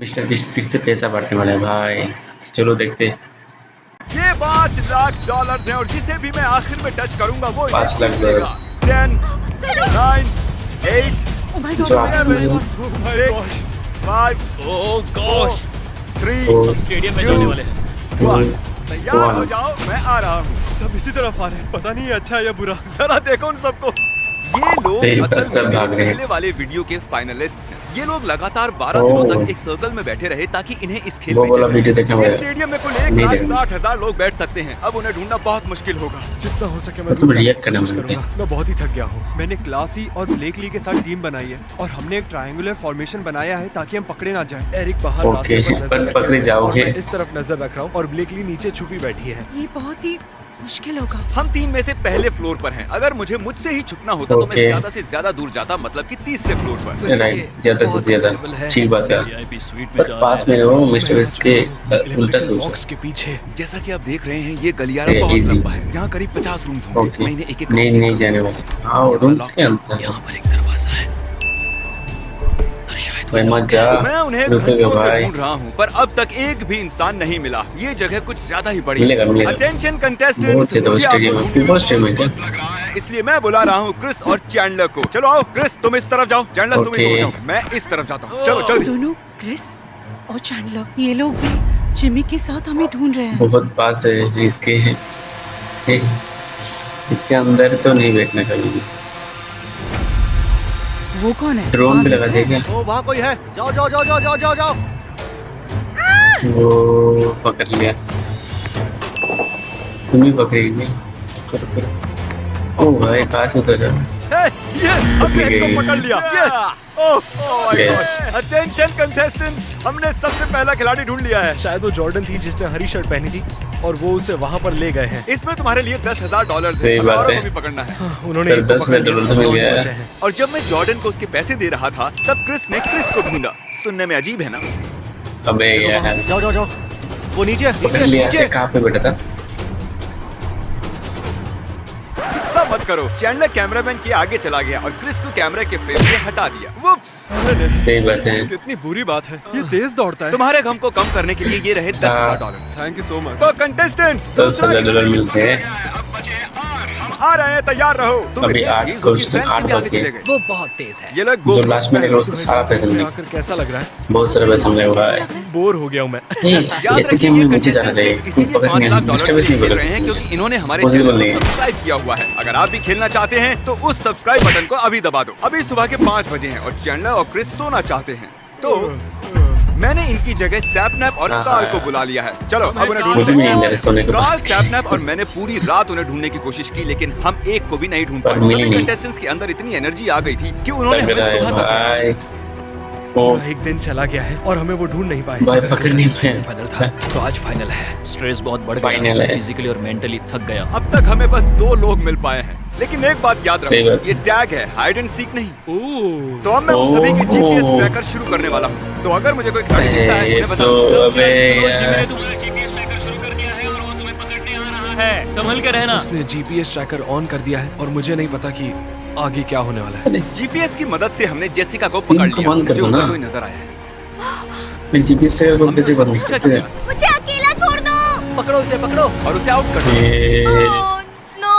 Mister beast फिर से पैसा बांटने वाले हैं भाई। चलो देखते। ये $5 लाख है और जिसे भी मैं आखिर में टच करूंगा वो 5 लाख 10, 9, 8, जो आखिर में 6, 5, ओह गॉश 3, तो स्टेडियम में जाने वाले हैं। 1। तैयार हो जाओ, मैं आ रहा हूँ। सब इसी तरफ आ रहे हैं, पता नहीं है अच्छा या बुरा। जरा देखो उन सबको। ये सही लोग बात, असल सब में भाग मेरे रहे हैं। पहले वाले वीडियो के फाइनलिस्ट्स हैं। ये लोग लगातार 12 दिनों ओह। तक एक सर्कल में बैठे रहे ताकि इन्हें इस खेल वो में वाला जगह वीडियो मिले। देखना इस पड़ेगा। स्टेडियम में कुल नहीं देखना। 1,60,000 लोग बैठ सकते हैं। अब उन्हें ढूंढना बहुत मुश्किल होगा। जितना हो सके मैं मतलब रिएक्ट करना मुझे। मैं बहुत ही थक गया हूँ। मैंने क्लासी और ब्लेकली के साथ टीम बनाई है और हमने एक ट्रायंगुलर फॉर्मेशन बनाया है ताकि हम पकड़े ना जाएं। एरिक बाहर ओके, रास्ते पर नजर पर रखे पकड़े हुए हैं जाओगे। और मैं इस तरफ नजर रख रहा हूँ और ब्लेकली नीचे छुपी बैठी है। ये बहुत ही मुश्किल होगा। हम 3 में से पहले फ्लोर पर हैं। अगर मुझे मुझसे ही छुपना होता तो मैं ओके। ज्यादा से ज्यादा दूर जाता, मतलब कि तीसरे फ्लोर पर। राइट, ज्यादा से ज्यादा ठीक बात है। VIP स्वीट में पर जा पास रहे में वो मिस्टर बीस्ट के उल्टा बॉक्स सोच। के पीछे जैसा कि आप देख रहे हैं, ये गलियारा ये बहुत easy। लंबा है। यहाँ करीब 50 रूम्स होंगे। ओके, मैं इन्हें एक-एक नहीं करके नहीं चेक जाने करूंगा। वाले। हाँ, वो रूम्स के अंदर। यहाँ पर एक दरवाजा है और शायद भाई मत जा, मैं उन्हें रुकेगा घंटों से भाई। ढूंढ रहा हूँ पर अब तक एक भी इंसान नहीं मिला। ये जगह कुछ ज्यादा ही बड़ी मिलेगा, है। मिलेगा। अटेंशन बहुत कंटेस्टेंट्स, से तो मुझे स्टेडियम आपको में पीपल स्टेडियम है क्या? इसलिए मैं बुला रहा हूँ क्रिस और चैंडलर को। चलो आओ, क्रिस तुम इस तरफ जाओ, चैंडलर तुम इस ओके। तरफ जाओ, मैं इस तरफ जाता हूँ। चलो जल्दी। दोनों क्रिस और चैंडलर ये लोग भी जिमी के साथ हमें ढूंढ रहे हैं। बहुत पास है इसके। इसके अंदर तो नहीं बैठना कभी भी। वो कौन है? ड्रोन पे लगा देगा। ओ वहाँ कोई है, जाओ जाओ जाओ जाओ जाओ जाओ जाओ। वो पकड़ लिया। तुम भी पकड़ेगी। करो करो। ओ भाई पास उतर जा। यस, हमने एक को पकड़ लिया। Yes. Oh my Yes। God. Attention contestants, हमने सबसे पहला खिलाड़ी ढूंढ लिया है। शायद वो जॉर्डन थी जिसने हरी शर्ट पहनी थी और वो उसे वहाँ पर ले गए हैं। इसमें तुम्हारे लिए $10,000 सही है। बात औरों है। को भी पकड़ना है। उन्होंने एक को पकड़ लिया, $10 मिल गया है। और जब मैं जॉर्डन को उसके पैसे दे रहा था तब क्रिस ने क्रिस को ढूंढा। सुनने में अजीब है ना? अबे यार, जाओ जाओ जाओ, वो नीचे पकड़ लिया है। कहाँ पे बैठा था? गुस्सा मत करो। चैंडलर कैमरामैन के आगे चला गया और क्रिस को कैमरे के फ्रेम से हटा दिया। वुप्स। सही बात है। कितनी बुरी बात है। ये तेज दौड़ता है। तुम्हारे गम को कम करने के लिए ये रहे $10,000। Thank you so much. तो कंटेस्टेंट्स, $10,000 मिलते हैं। आ रहे हैं, तैयार रहो। तुम अभी इतने 8 तेज हो कि को फैन से 8 भी आगे बज गए। चले गए। वो बहुत तेज है। ये लोग जो GoPro लास्ट में निकला उसको सारा पैसा मिला। आकर कैसा लग रहा है? बहुत सारा पैसा मिला भाई। बोर हो गया हूँ मैं। नहीं, याद ऐसे रखिए गेम में ये मुझे जाना contestants चाहिए। सिर्फ इसीलिए पकड़ नहीं $5 लाख मिस्टर बीस्ट नहीं खेल पकड़ रहे हैं क्योंकि इन्होंने हमारे Possible चैनल नहीं को है। सब्सक्राइब किया हुआ है। अगर आप भी खेलना चाहते हैं तो उस सब्सक्राइब बटन को अभी दबा दो। अभी सुबह के 5 बजे हैं और चैंडलर और क्रिस सोना चाहते हैं तो मैंने इनकी जगह सैपनैप और हाँ, कार्ल हाँ। को बुला लिया है। चलो अब उन्हें मुझे भी नहीं मेरे सोने के कार्ल, बाद। सैपनैप और मैंने पूरी रात उन्हें ढूंढने की कोशिश की लेकिन हम एक को भी नहीं ढूंढ पर पाए। मिली सभी नहीं। कंटेस्टेंट्स के अंदर इतनी एनर्जी आ गई थी कि उन्होंने लग हमें रहा है सुबह तक भाई। ओ एक दिन चला गया है और हमें वो ढूंढ नहीं पाए। भाई पकड़ नहीं पाए। फाइनल था तो आज फाइनल है। स्ट्रेस बहुत बढ़ Final गया, है। फिजिकली और मेंटली थक गया। अब तक हमें बस 2 लोग मिल पाए हैं लेकिन एक बात याद सही रखो, बात। ये टैग है, हाइड एंड सीक नहीं। तो अब मैं उन सभी के जीपीएस ओह। ट्रैकर शुरू करने वाला हूँ। तो अगर मुझे कोई खिलाड़ी अरे, दिखता है ये उन्हें तो बताओ। अबे यार। है संभल के रहना। उसने जीपीएस ट्रैकर ऑन कर दिया है और मुझे नहीं पता कि आगे क्या होने वाला है। जीपीएस की मदद से हमने जेसिका को सिम पकड़ को लिया। बंद कर मुझे दो ऊपर ना। कोई नजर आया है। मैं जीपीएस ट्रैकर को कैसे हमने बदल उसका सकते पीछा हैं? किया मुझे अकेला छोड़ दो। पकड़ो उसे, पकड़ो। और उसे आउट कर दो। ये नो,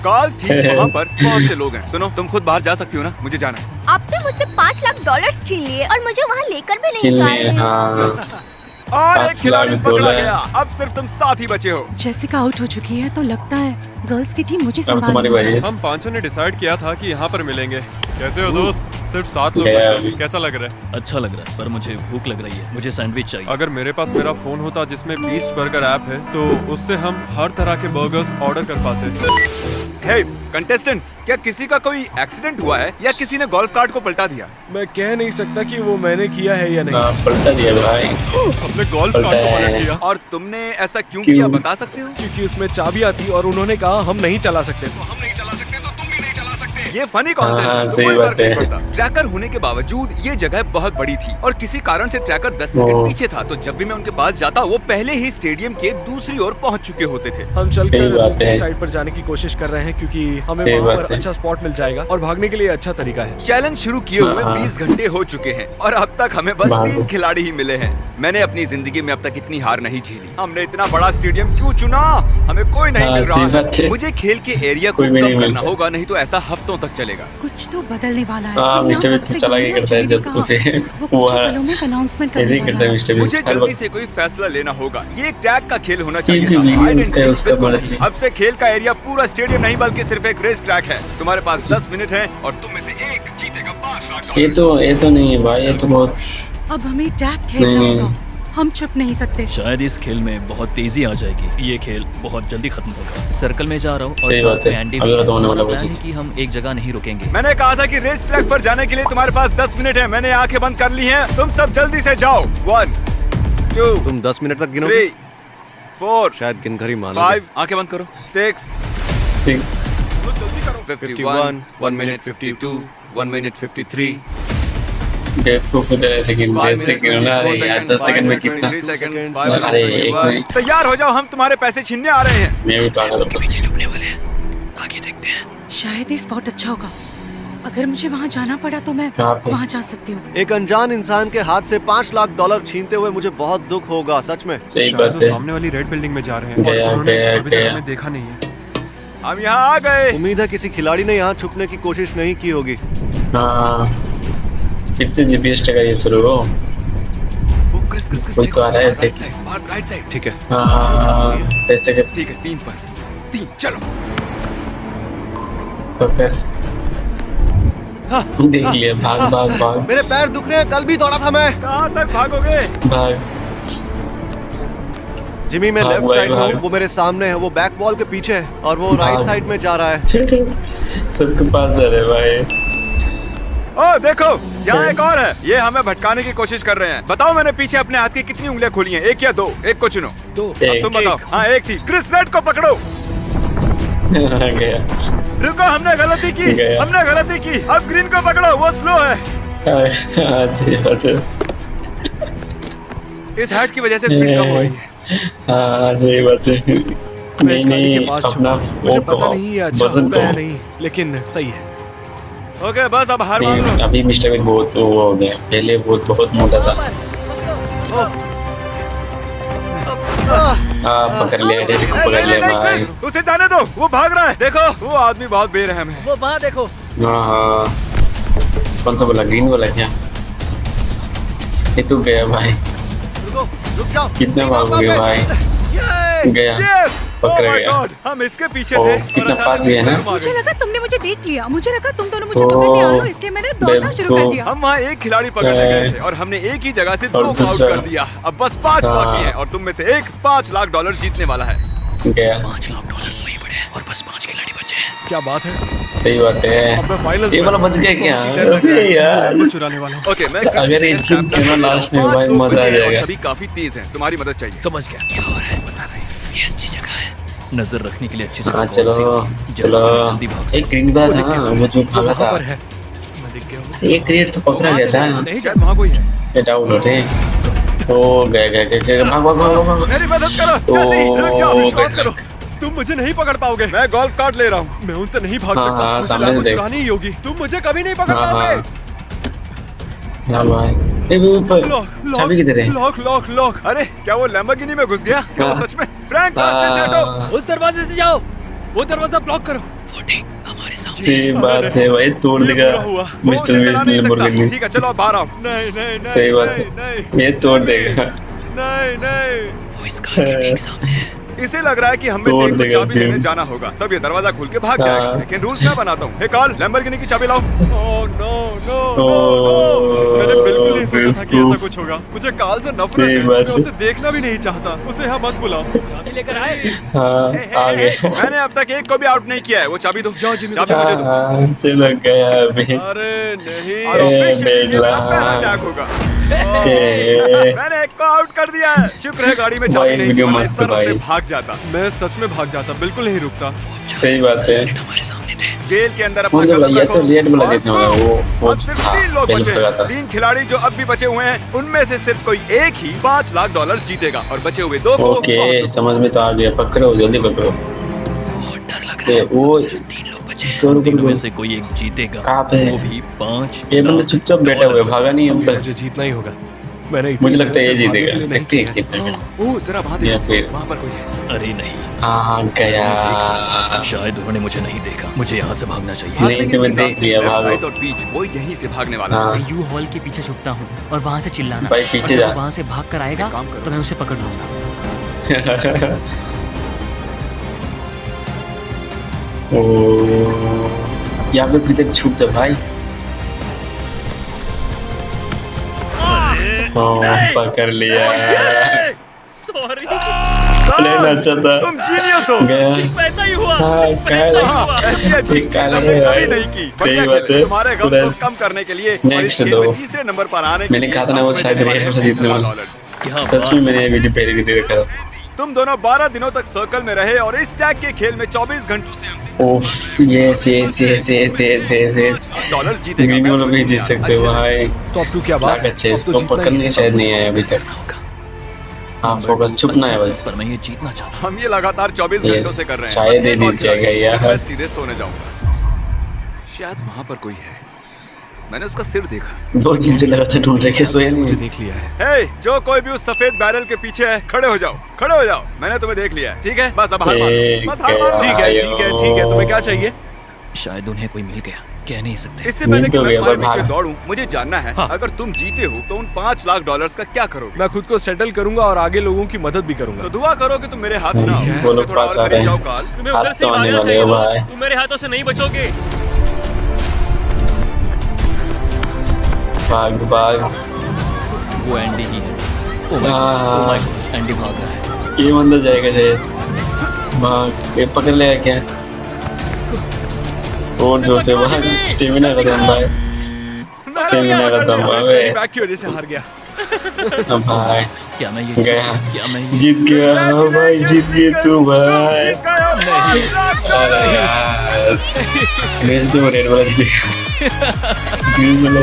कार्ल ठीक वहाँ पर बहुत से लोग हैं। सुनो, तुम खुद बाहर जा सकती हो ना, मुझे जाना है। आपने मुझसे $5 लाख छीन लिए और मुझे वहाँ लेकर भी नहीं जा चिल्ले रहे। हाँ। और एक 5 खिलाड़ी लाख पकड़ा बोला। गया। अब सिर्फ तुम 7 ही बचे हो। जेसिका आउट हो चुकी है तो लगता है गर्ल्स की टीम मुझे अब तुम्हारी संभालनी बारी है। है। हम पांचों ने डिसाइड किया था कि यहाँ पर मिलेंगे। कैसे हो दोस्त? सिर्फ 7 लोग गया बचे अभी। हैं। कैसा लग रहा है? अच्छा लग रहा है पर मुझे भूख लग रही है। मुझे सैंडविच चाहिए। अगर मेरे पास मेरा फोन होता जिसमें बीस्ट बर्गर ऐप है तो उससे हम हर तरह के बर्गर्स ऑर्डर कर पाते। हे कंटेस्टेंट्स, क्या किसी का कोई एक्सीडेंट हुआ है या किसी ने गोल्फ कार्ट को पलटा दिया? मैं कह नहीं सकता कि वो मैंने किया है या नहीं। हाँ, पलटा दिया भाई। हमने गोल्फ कार्ट को पलट दिया। और तुमने ऐसा क्यों क्यों? किया बता सकते हो? क्योंकि उसमें चाबियां थी और उन्होंने कहा हम नहीं चला सकते। ये फनी कॉन्टेंट हाँ, है, तो सही कोई बात फर्क नहीं है। पड़ता। ट्रैकर होने के बावजूद ये जगह बहुत बड़ी थी और किसी कारण से ट्रैकर 10 सेकंड ओह। पीछे था, तो जब भी मैं उनके पास जाता वो पहले ही स्टेडियम के दूसरी ओर पहुंच चुके होते थे। हम सही चलकर बात दूसरी है। साइड पर जाने की कोशिश कर रहे हैं क्योंकि हमें सही वहाँ बात पर है। अच्छा स्पॉट मिल जाएगा और भागने के लिए अच्छा तरीका है। चैलेंज शुरू किए हुए हाँ। 20 घंटे हो चुके हैं और अब तक हमें बस भागो। 3 खिलाड़ी ही मिले हैं। मैंने अपनी जिंदगी में अब तक इतनी हार नहीं झेली। हमने इतना बड़ा स्टेडियम क्यों चुना? हमें कोई नहीं हाँ, मिल सही रहा बात है। है। मुझे खेल के एरिया को कोई भी नहीं कम मिल करना रहा। होगा, नहीं तो ऐसा हफ्तों तक चलेगा। कुछ तो बदलने वाला है। हाँ, हम मिस्टर यहाँ बिट कब से चला घूम ही रहे करता है हैं, जब जिमी ने उसे कहा, वो वो कुछ ही पलों में अनाउंसमेंट ऐसे करने ही वाला करता है है। मिस्टर बिट मुझे हर जल्दी वक्त। से कोई फैसला लेना होगा। ये एक टैग का खेल होना चाहिए एक था। वीडियो Hide and उसका है, seek उसका बिल्कुल मर्जी। नहीं। अब से खेल का एरिया पूरा स्टेडियम नहीं बल्कि सिर्फ एक रेस ट्रैक है। तुम्हारे पास 10 मिनट है और तुम में से एक जीतेगा 5 लाख ये तो नहीं है भाई, ये तो बहुत अब हमें टैग खेलना नहीं। होगा। हम चुप नहीं सकते। शायद इस खेल में बहुत तेजी आ जाएगी। ये खेल बहुत जल्दी खत्म होगा। सर्कल में जा रहा हूँ और सही साथ बात है। में एंडी अगला भी है। तो होने वाला हमारा वो प्लान है कि हम एक जगह नहीं रुकेंगे। मैंने कहा था कि रेस ट्रैक पर जाने के लिए तुम्हारे पास 10 मिनट है। मैंने आंखें बंद कर ली हैं। तुम सब जल्दी से जाओ। 1 2 तुम 10 मिनट तक गिनोगे? 3 4 शायद गिनकर ही मानो। 5 आंखें बंद करो 6 फिक्स। 51 1 मिनट 52 1 मिनट 53 डेफ को खुद ऐसे गिन ऐसे गिनना। अरे यार 10 सेकंड में कितना? अरे एक मिनट। तैयार हो जाओ, हम तुम्हारे पैसे छीनने आ रहे हैं। मैं भी पागल होता पीछे छुपने वाले हैं। आगे देखते हैं। शायद ये स्पॉट अच्छा होगा। अगर मुझे वहाँ जाना पड़ा तो मैं कहाँ पे? वहाँ जा सकती हूँ। एक अनजान इंसान के हाथ से $5 लाख छीनते हुए मुझे बहुत दुख होगा, सच में। सही शायद बात वो है। सामने वाली रेड बिल्डिंग में जा रहे हैं और गया, उन्होंने गया, अभी तक गया। हमें देखा नहीं है। हम यहाँ आ गए। उम्मीद है किसी खिलाड़ी ने यहाँ छुपने की कोशिश नहीं की होगी। हाँ, फिर से जीपीएस का ये शुरू हो। वो क्रिस कोई तो आ रहा है, राइट साइड, बाहर राइट साइड। ठीक है। हाँ, पैसे के ठीक है, 3 पर 3 चलो। तो फिर देख लिया। भाग भाग भाग मेरे पैर दुख रहे हैं, कल भी दौड़ा था मैं। कहाँ तक भागोगे? भाग। जिमी, मैं भाग लेफ्ट भाई, साइड में हूँ, भाग। वो मेरे सामने है, वो बैक वॉल के पीछे है और वो राइट भाग। साइड में जा रहा है। सबके पास जा रहे भाई। ओ देखो, यहाँ एक और है। ये हमें भटकाने की कोशिश कर रहे हैं। बताओ मैंने पीछे अपने हाथ की कितनी उंगलियां खोली हैं? 1 या 2? एक को चुनो। अब एक। तुम बताओ। हाँ, एक थी। क्रिस रेड को पकड़ो। गया। रुको, हमने गलती की। गया। हमने गलती की। अब ग्रीन को पकड़ो, वो स्लो है। हाँ, सही बात है। इस हैट की वजह से स्पीड कम हो रही है। हाँ, सही बात है। मैं इस गाड़ी नहीं के पास अपना छुपा। मुझे पता नहीं ये अच्छा वजन होगा या तो नहीं, लेकिन सही है। ओके, बस अब हार मान लो। नहीं, अभी मिस्टर बिट बहुत वो हो गया। पहले बहुत मोटा था। हाँ, पकड़ लिया, डेड को पकड़ नहीं, लिया नहीं, भाई। क्रिस, उसे जाने दो। वो भाग रहा है। देखो, वो आदमी बहुत बेरहम है। वो वहाँ देखो। हाँ हाँ, कौन सा बोला? ग्रीन बोला क्या? ये तो गया भाई। रुको, रुक जाओ। कितना भागोगे भाई? गया, यस, पकड़ा गया। हम इसके पीछे ओह, थे। कितना और पास गया ना? तुम आ मुझे गए। लगा तुमने मुझे देख लिया। मुझे लगा तुम दोनों मुझे ओह, पकड़ने आ रहे हो, इसलिए मैंने दौड़ना शुरू कर दिया। हम वहाँ एक खिलाड़ी पकड़ने गए थे और हमने एक ही जगह से 2 और आउट दूसरा। कर दिया। अब बस 5 हाँ। बाकी हैं और तुम में से एक $5 लाख जीतने वाला है। गया। $5 लाख वहीं पड़े हैं और बस 5 खिलाड़ी बचे हैं। क्या बात है? सही बात है। अब मैं फाइनल्स ये में वाला बच गया क्या? डर लग रहा अरे है। यार, मैं चुराने वाला हूँ। ओके, मैं अगर ये चीज खेलना लास्ट में भाई मजा आ जाएगा। सभी काफी तेज हैं। तुम्हारी मदद चाहिए। समझ गया। क्या हो रहा है पता नहीं। ये अच्छी जगह है। नजर रखने के लिए अच्छी जगह हाँ, कौन सी चलो होगी? जल्दी चलो। से जल्दी भाग एक सकते ग्रीन बात था, वो जो भागा वहाँ था। पर है। मैं दिख गया हूँ। एक क्रिएट तो पकड़ा गया था। नहीं शायद वहाँ कोई है। ये डाउन होते। ओ गया। भाग भाग भाग भाग। मेरी मदद करो, जल्दी रुक जाओ, ओ, विश्वास गया। करो। तुम मुझे नहीं पकड़ पाओगे। मैं गोल्फ कार्ट ले रहा हूँ। मैं उनसे नहीं भाग हाँ, सकता। हाँ, मुझे सामने से लाखों देख। चुरानी ही होगी। तुम मुझे कभी नहीं पकड़ हाँ, पाओगे। हाँ भाई। ए, वो ऊपर लॉक चाबी किधर है? लॉक। अरे, क्या वो लैम्बोर्गिनी में घुस गया? क्या वो हाँ। सच में? फ्रैंक, रास्ते से हटो। उस दरवाजे से जाओ। वो दरवाजा ब्लॉक करो। वोटिंग हमारे सामने। सही बात है भाई, तोड़ ये देगा बुरा हुआ। वो मिस्टर उसे चला नहीं सकता। लैम्बोर्गिनी। ठीक है, चलो अब बाहर आओ। नहीं। सही बात है, नहीं। ये तोड़ देगा। नहीं। वो इस कार के ठीक सामने है। इसे लग रहा है कि हम में से तोड़ एक को देगा चाबी लेने जिम। जाना होगा, तब ये दरवाजा खुल के भाग जाएगा। हाँ। लेकिन रूल्स मैं बनाता हूँ। हे कार्ल, लैम्बोर्गिनी की चाबी लाओ। Oh no. ओह, मैंने बिल्कुल नहीं सोचा था कि ऐसा बेवकूफ। कुछ होगा। मुझे काल से नफरत सही है। बात मैं है। उसे देखना भी नहीं चाहता। उसे यहाँ मत बुलाओ। चाबी लेकर आए। हाँ, आ गए। मैंने अब तक एक को भी आउट नहीं किया है। वो चाबी दो। जाओ जिमी, चाबी मुझे दो। हाँ, चलो गया अभी। अरे नहीं। और ऑफिशियली ये बेगला। मेरा पहला टैग होगा। ए, मैंने एक को आउट कर दिया है। शुक्र है गाड़ी में भाई, चाबी नहीं थी, वीडियो वरना मस्त इस तरह भाई। से भाग जाता। मैं सच में भाग जाता, बिल्कुल नहीं रुकता। सही बात है। हमारे सामने थे। जेल के अंदर अपना मुझे कदम ये रखो। तो रेड वाला और देखने वाला वो अब सिर्फ 3 लोग पहले बचे लगा था। 3 खिलाड़ी जो अब भी बचे हुए हैं, उनमें से सिर्फ कोई एक ही $5 लाख जीतेगा और बचे हुए 2 को ओके बहुत दुख समझ में तो आ गया। पकड़ो जल्दी पकड़ो। बहुत डर लग ये रहा है। वो अब सिर्फ 3 लोग बचे रुको, हैं। तीनों में रुको। से कोई एक जीतेगा, कहाँ पे है? वो भी 5 ये बंदा चुपचाप बैठा हुआ है, भागा नहीं अब अभी तक। मुझे जीतना ही होगा। मैंने इतनी मुझे लगता है ये मेहनत से भागने जीतेगा। के लिए नहीं देखते हैं किया है। कितना है। ओह जरा वहां या देखो, फिर वहां पर कोई है। अरे नहीं, हाँ मैं देख सकता गया। हूँ। शायद उन्होंने मुझे नहीं देखा। मुझे यहाँ से भागना चाहिए। नहीं, भागने के तो मैं 3 देख रास्ते, लिया, लेफ्ट, भागो। राइट और बीच, वो यहीं से भागने वाला है। हाँ मैं यू हॉल के पीछे छुपता हूँ और वहाँ से चिल्लाना। भाई पीछे और जब जा। वो वहाँ से भाग कर आएगा एक काम करो। तो मैं उसे पकड़ लूंगा। ओ यहाँ पे फिर तक छूट जा भाई। हाँ पकड़ लिया। सॉरी, प्लेन अच्छा था। तुम जीनियस हो। गया। पैसा ही हुआ। हाँ पैसा ही हाँ हुआ। ऐसी अजीब ठीक चीज है, हमने कभी भाई। नहीं की। सही बढ़िया बात खेले। है। तुम्हारे गम पूरा को कम करने के लिए और इस next खेल में दो। तीसरे नंबर पर आने के मैंने लिए कहा था ना वो हम शायद तुम्हें रेड देने वाला वाले जीतने हैं वाला। $20। क्या सच बात में मैंने ये वीडियो पहले भी देखा। तुम दोनों 12 दिनों तक सर्कल में रहे और इस टैग के खेल में 24 घंटों से हमसे oh yes yes yes yes yes yes $5 जीतेगा। वीडियो में भी जीत सकते हो भाई। तो अब तू क्या बात लाख है? अच्छे अब तो इसको जीतना ही पकड़ने है। शायद नहीं आया अभी तक। करना होगा। हाँ फोकस छुपना है बस। पर मैं ये जीतना चाहता हूँ। हम ये लगातार 24 Yes, घंटों से कर रहे हैं। शायद बस ये एक और जीत जाएगा खिलाड़ी, यार। मैं सीधे सोने जाऊंगा। शायद वहां पर कोई है। मैंने उसका सिर देखा। 2 दिन से लगातार ढूंढ रखे सोया मुझे नहीं। देख लिया है। हे, जो कोई भी उस सफेद बैरल के पीछे है, खड़े हो जाओ, खड़े हो जाओ। मैंने तुम्हें देख लिया है, ठीक है? बस अब हार मानो, बस हार मानो। ठीक है ठीक है ठीक है, तुम्हें क्या चाहिए? शायद उन्हें कोई मिल गया, कह नहीं सकते। इससे पहले कि मिल तो मैं गया, तुम्हारे पर पीछे भाग। दौड़ूं, मुझे जानना है, अगर तुम जीते हो तो उन $5 लाख का क्या करोगे? मैं खुद को सेटल करूंगा और आगे लोगों की मदद भी करूंगा। तो दुआ करो कि तुम मेरे हाथ ना हो। वो उसके लोग थोड़ा पास और आ रहे करीब हैं। जाओ काल। तुम्हें हाथ उधर से तो ही आने भागना वाले चाहिए हो दोस्त। भाई। तुम मेरे हाथों से नहीं बचोगे। भाग भाग। वो एंडी ही है। ओह माय गॉड, एंडी भाग रहा है। ये बंदा जाएगा शायद। भाग ये पकड़ लेगा क्या? और जोर से भाग। स्टेमिना खत्म भाई। स्टेमिना खत्म भाई। बैक की वजह से हार गया। अब भाई क्या मैं ये गया। क्या मैं ये जीत गया भाई। जीत गए तू भाई। जीत गए हो 5 लाख अरे यार रेस तो रेड वाला जीतेगा। ग्रीन वाला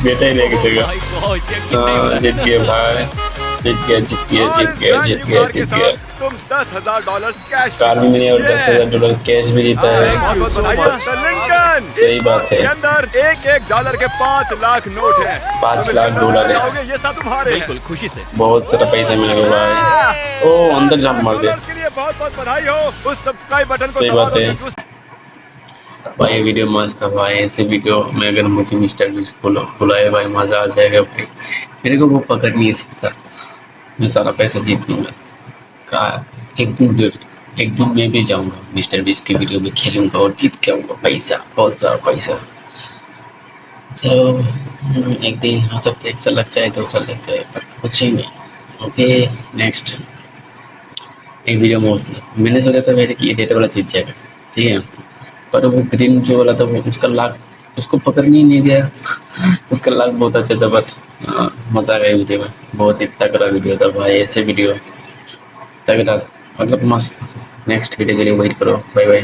बेटा ही लेके चलेगा। माय गॉड, ये कितने हो रहा हाँ है? जीत गया भाई। जीत गया जीत गया और जीत इस गया brand जीत new गया car के जीत गया। साथ तुम $10,000 कैश कार भी मिली और $10,000 कैश भी जीता है। बहुत so बधाइयाँ। much. The Lincoln। सही इस बात बॉक्स है। के अंदर $1 $1 के 5 लाख नोट हैं। 5 तुम लाख इसके डॉलर अंदर है। जाओगे, ये सब तुम्हारे हैं। बिल्कुल खुशी से। बहुत सारा पैसा मिलेगा भाई। ओ अंदर जंप मार दे। डॉलर्स के लिए बहुत बहुत बधाई हो। उस सब्सक्राइब बटन को सही दबा बात दो है। क्योंकि उस भाई ये वीडियो मस्त था भाई। ऐसे वीडियो में अगर मुझे मिस्टर बीस्ट बुलाए भाई मजा आ जाएगा भाई। मेरे को वो पकड़ नहीं सकता। मैं सारा पैसा जीत लूंगा। का एक दिन जरूर एक दिन मैं भी जाऊंगा मिस्टर बीस्ट की वीडियो में खेलूंगा और जीत के आऊंगा पैसा, बहुत सारा पैसा। चलो एक दिन हो सकता है 1 साल लग जाए 2 साल लग जाए पर कुछ ही नहीं। ओके नेक्स्ट एक वीडियो मस्त मैंने सोचा था मेरे कि ये डेटा वाला जीत जाएगा, ठीक है, पर वो ग्रीन जो वाला था वो उसका लाख उसको पकड़ने ही नहीं दिया। उसका लाख बहुत अच्छा था बट मज़ा आ गया वीडियो में। बहुत ही तगड़ा वीडियो था भाई। ऐसे वीडियो तगड़ा मतलब मस्त। नेक्स्ट वीडियो के लिए वेट करो। Bye bye.